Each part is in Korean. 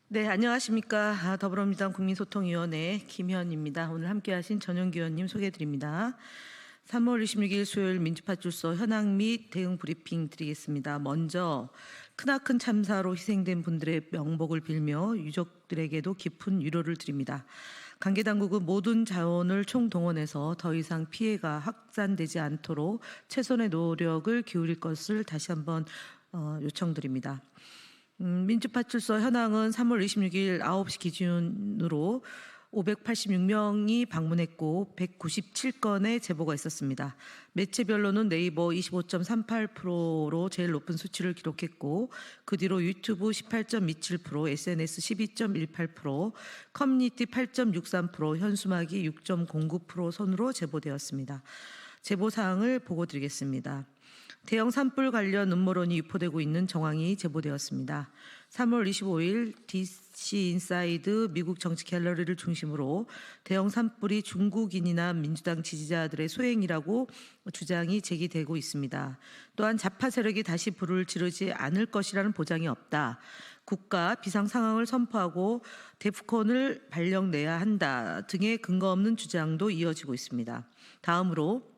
네, 안녕하십니까. 더불어민주당 국민소통위원회 김현입니다. 오늘 함께하신 전용기 의원님 소개해드립니다. 3월 26일 수요일 민주파출소 현황 및 대응 브리핑 드리겠습니다. 먼저 크나큰 참사로 희생된 분들의 명복을 빌며 유족들에게도 깊은 위로를 드립니다. 관계당국은 모든 자원을 총동원해서 더 이상 피해가 확산되지 않도록 최선의 노력을 기울일 것을 다시 한번 요청드립니다. 민주파출소 현황은 3월 26일 9시 기준으로 586명이 방문했고 197건의 제보가 있었습니다. 매체별로는 네이버 25.38%로 제일 높은 수치를 기록했고 그 뒤로 유튜브 18.27%, SNS 12.18%, 커뮤니티 8.63%, 현수막이 6.09% 선으로 제보되었습니다. 제보 사항을 보고 드리겠습니다. 대형 산불 관련 음모론이 유포되고 있는 정황이 제보되었습니다. 3월 25일 DC 인사이드 미국 정치 갤러리를 중심으로 대형 산불이 중국인이나 민주당 지지자들의 소행이라고 주장이 제기되고 있습니다. 또한 좌파 세력이 다시 불을 지르지 않을 것이라는 보장이 없다. 국가 비상 상황을 선포하고 데프콘을 발령내야 한다 등의 근거 없는 주장도 이어지고 있습니다. 다음으로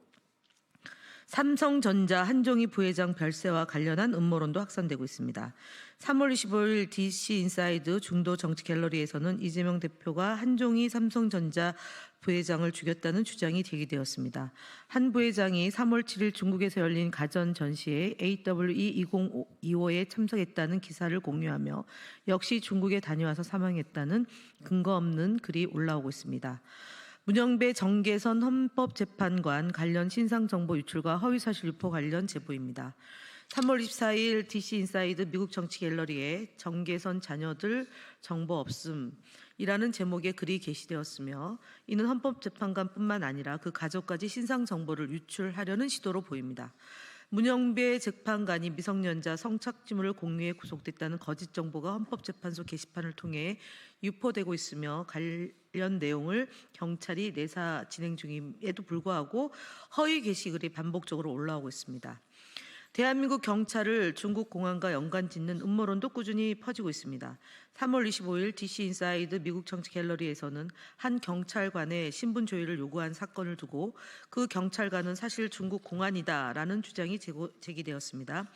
삼성전자 한종희 부회장 별세와 관련한 음모론도 확산되고 있습니다. 3월 25일 DC 인사이드 중도 정치 갤러리에서는 이재명 대표가 한종희 삼성전자 부회장을 죽였다는 주장이 제기되었습니다. 한 부회장이 3월 7일 중국에서 열린 가전 전시회 AWE 2025에 참석했다는 기사를 공유하며 역시 중국에 다녀와서 사망했다는 근거 없는 글이 올라오고 있습니다. 문영배 정계선 헌법재판관 관련 신상정보 유출과 허위사실 유포 관련 제보입니다. 3월 24일 DC 인사이드 미국 정치 갤러리에 정계선 자녀들 정보 없음이라는 제목의 글이 게시되었으며 이는 헌법재판관뿐만 아니라 그 가족까지 신상정보를 유출하려는 시도로 보입니다. 문영배 재판관이 미성년자 성착취물을 공유해 구속됐다는 거짓 정보가 헌법재판소 게시판을 통해 유포되고 있으며 관련 내용을 경찰이 내사 진행 중임에도 불구하고 허위 게시글이 반복적으로 올라오고 있습니다. 대한민국 경찰을 중국 공안과 연관짓는 음모론도 꾸준히 퍼지고 있습니다. 3월 25일 DC 인사이드 미국 정치 갤러리에서는 한 경찰관의 신분 조회를 요구한 사건을 두고 그 경찰관은 사실 중국 공안이다라는 주장이 제기되었습니다.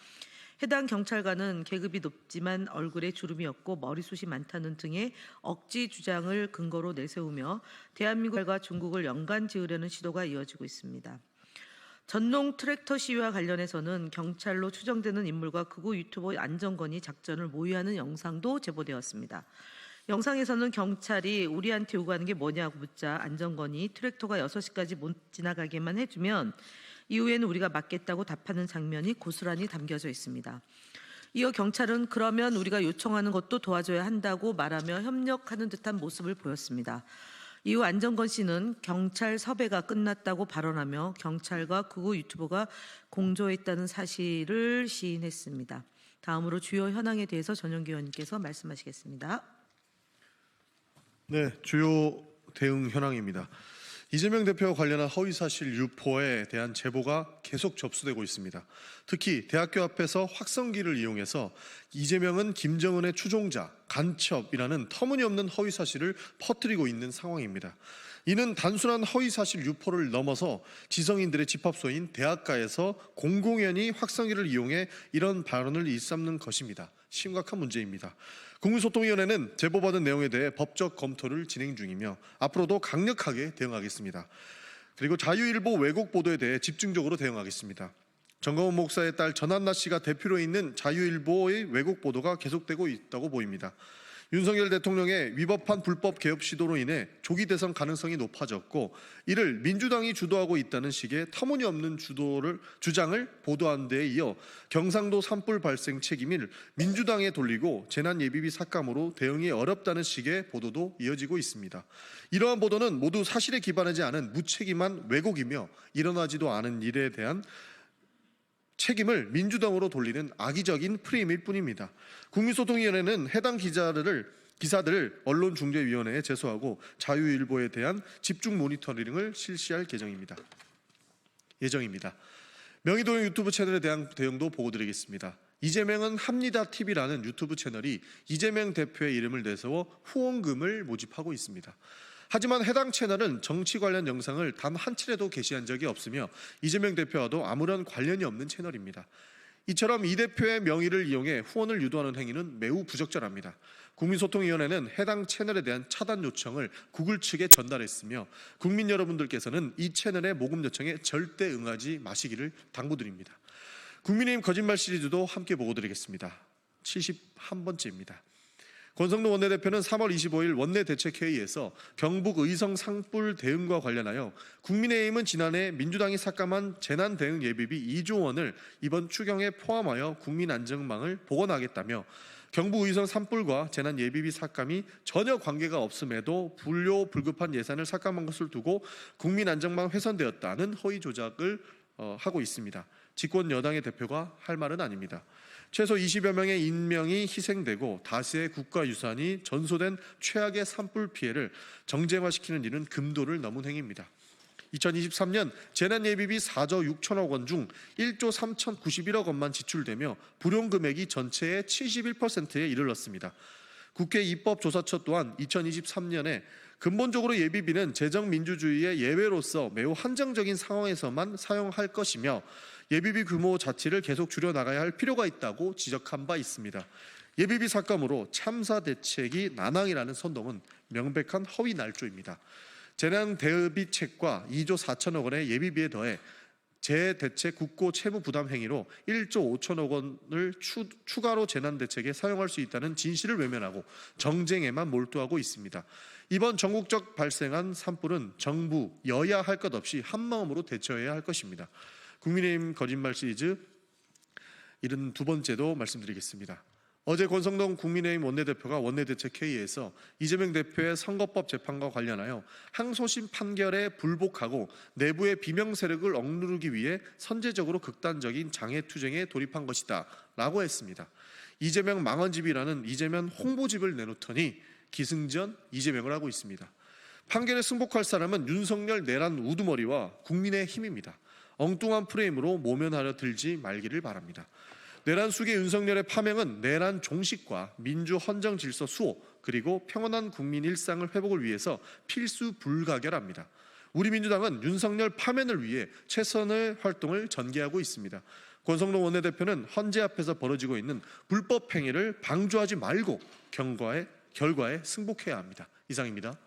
해당 경찰관은 계급이 높지만 얼굴에 주름이 없고 머리숱이 많다는 등의 억지 주장을 근거로 내세우며 대한민국과 중국을 연관 지으려는 시도가 이어지고 있습니다. 전농 트랙터 시위와 관련해서는 경찰로 추정되는 인물과 극우 유튜버 안정건이 작전을 모의하는 영상도 제보되었습니다. 영상에서는 경찰이 우리한테 요구하는 게 뭐냐고 묻자 안정건이 트랙터가 6시까지 못 지나가게만 해주면 이후에는 우리가 막겠다고 답하는 장면이 고스란히 담겨져 있습니다. 이어 경찰은 그러면 우리가 요청하는 것도 도와줘야 한다고 말하며 협력하는 듯한 모습을 보였습니다. 이후 안정건 씨는 경찰 섭외가 끝났다고 발언하며 경찰과 극우 유튜버가 공조했다는 사실을 시인했습니다. 다음으로 주요 현황에 대해서 전용기 의원님께서 말씀하시겠습니다. 네, 주요 대응 현황입니다. 이재명 대표와 관련한 허위사실 유포에 대한 제보가 계속 접수되고 있습니다. 특히 대학교 앞에서 확성기를 이용해서 이재명은 김정은의 추종자, 간첩이라는 터무니없는 허위사실을 퍼뜨리고 있는 상황입니다. 이는 단순한 허위사실 유포를 넘어서 지성인들의 집합소인 대학가에서 공공연히 확성기를 이용해 이런 발언을 일삼는 것입니다. 심각한 문제입니다. 국민소통위원회는 제보받은 내용에 대해 법적 검토를 진행 중이며 앞으로도 강력하게 대응하겠습니다. 그리고 자유일보 왜곡 보도에 대해 집중적으로 대응하겠습니다. 정광훈 목사의 딸 전한나 씨가 대표로 있는 자유일보의 왜곡 보도가 계속되고 있다고 보입니다. 윤석열 대통령의 위법한 불법 개혁 시도로 인해 조기 대선 가능성이 높아졌고 이를 민주당이 주도하고 있다는 식의 터무니없는 주장을 보도한 데에 이어 경상도 산불 발생 책임을 민주당에 돌리고 재난예비비 삭감으로 대응이 어렵다는 식의 보도도 이어지고 있습니다. 이러한 보도는 모두 사실에 기반하지 않은 무책임한 왜곡이며 일어나지도 않은 일에 대한 책임을 민주당으로 돌리는 악의적인 프레임일 뿐입니다. 국민소통위원회는 해당 기사들을 언론중재위원회에 제소하고 자유일보에 대한 집중 모니터링을 실시할 예정입니다. 명의도용 유튜브 채널에 대한 대응도 보고드리겠습니다. 이재명은 합니다 TV라는 유튜브 채널이 이재명 대표의 이름을 내세워 후원금을 모집하고 있습니다. 하지만 해당 채널은 정치 관련 영상을 단 한 차례도 게시한 적이 없으며 이재명 대표와도 아무런 관련이 없는 채널입니다. 이처럼 이 대표의 명의를 이용해 후원을 유도하는 행위는 매우 부적절합니다. 국민소통위원회는 해당 채널에 대한 차단 요청을 구글 측에 전달했으며 국민 여러분들께서는 이 채널의 모금 요청에 절대 응하지 마시기를 당부드립니다. 국민의힘 거짓말 시리즈도 함께 보고 드리겠습니다. 71번째입니다. 권성동 원내대표는 3월 25일 원내대책회의에서 경북 의성 산불 대응과 관련하여 국민의힘은 지난해 민주당이 삭감한 재난대응 예비비 2조 원을 이번 추경에 포함하여 국민안전망을 복원하겠다며 경북 의성 산불과 재난 예비비 삭감이 전혀 관계가 없음에도 불효불급한 예산을 삭감한 것을 두고 국민안전망 훼손되었다는 허위 조작을 하고 있습니다. 집권 여당의 대표가 할 말은 아닙니다. 최소 20여 명의 인명이 희생되고 다수의 국가유산이 전소된 최악의 산불 피해를 정쟁화시키는 일은 금도를 넘은 행위입니다. 2023년 재난예비비 4조 6천억 원 중 1조 3,091억 원만 지출되며 불용 금액이 전체의 71%에 이르렀습니다. 국회 입법조사처 또한 2023년에 근본적으로 예비비는 재정민주주의의 예외로서 매우 한정적인 상황에서만 사용할 것이며 예비비 규모 자체를 계속 줄여나가야 할 필요가 있다고 지적한 바 있습니다. 예비비 삭감으로 참사 대책이 난항이라는 선동은 명백한 허위 날조입니다. 재난 대비책과 2조 4천억 원의 예비비에 더해 재대책 국고 채무 부담 행위로 1조 5천억 원을 추가로 재난대책에 사용할 수 있다는 진실을 외면하고 정쟁에만 몰두하고 있습니다. 이번 전국적 발생한 산불은 정부, 여야 할 것 없이 한마음으로 대처해야 할 것입니다. 국민의힘 거짓말 시리즈 72번째도 말씀드리겠습니다. 어제 권성동 국민의힘 원내대표가 원내대책회의에서 이재명 대표의 선거법 재판과 관련하여 항소심 판결에 불복하고 내부의 비명 세력을 억누르기 위해 선제적으로 극단적인 장애투쟁에 돌입한 것이다 라고 했습니다. 이재명 망언집이라는 이재명 홍보집을 내놓더니 기승전 이재명을 하고 있습니다. 판결에 승복할 사람은 윤석열 내란 우두머리와 국민의힘입니다. 엉뚱한 프레임으로 모면하려 들지 말기를 바랍니다. 내란 수계 윤석열의 파명은 내란 종식과 민주 헌정 질서 수호 그리고 평온한 국민 일상을 회복을 위해서 필수 불가결합니다. 우리 민주당은 윤석열 파면을 위해 최선의 활동을 전개하고 있습니다. 권성동 원내대표는 헌재 앞에서 벌어지고 있는 불법 행위를 방조하지 말고 결과에 승복해야 합니다. 이상입니다.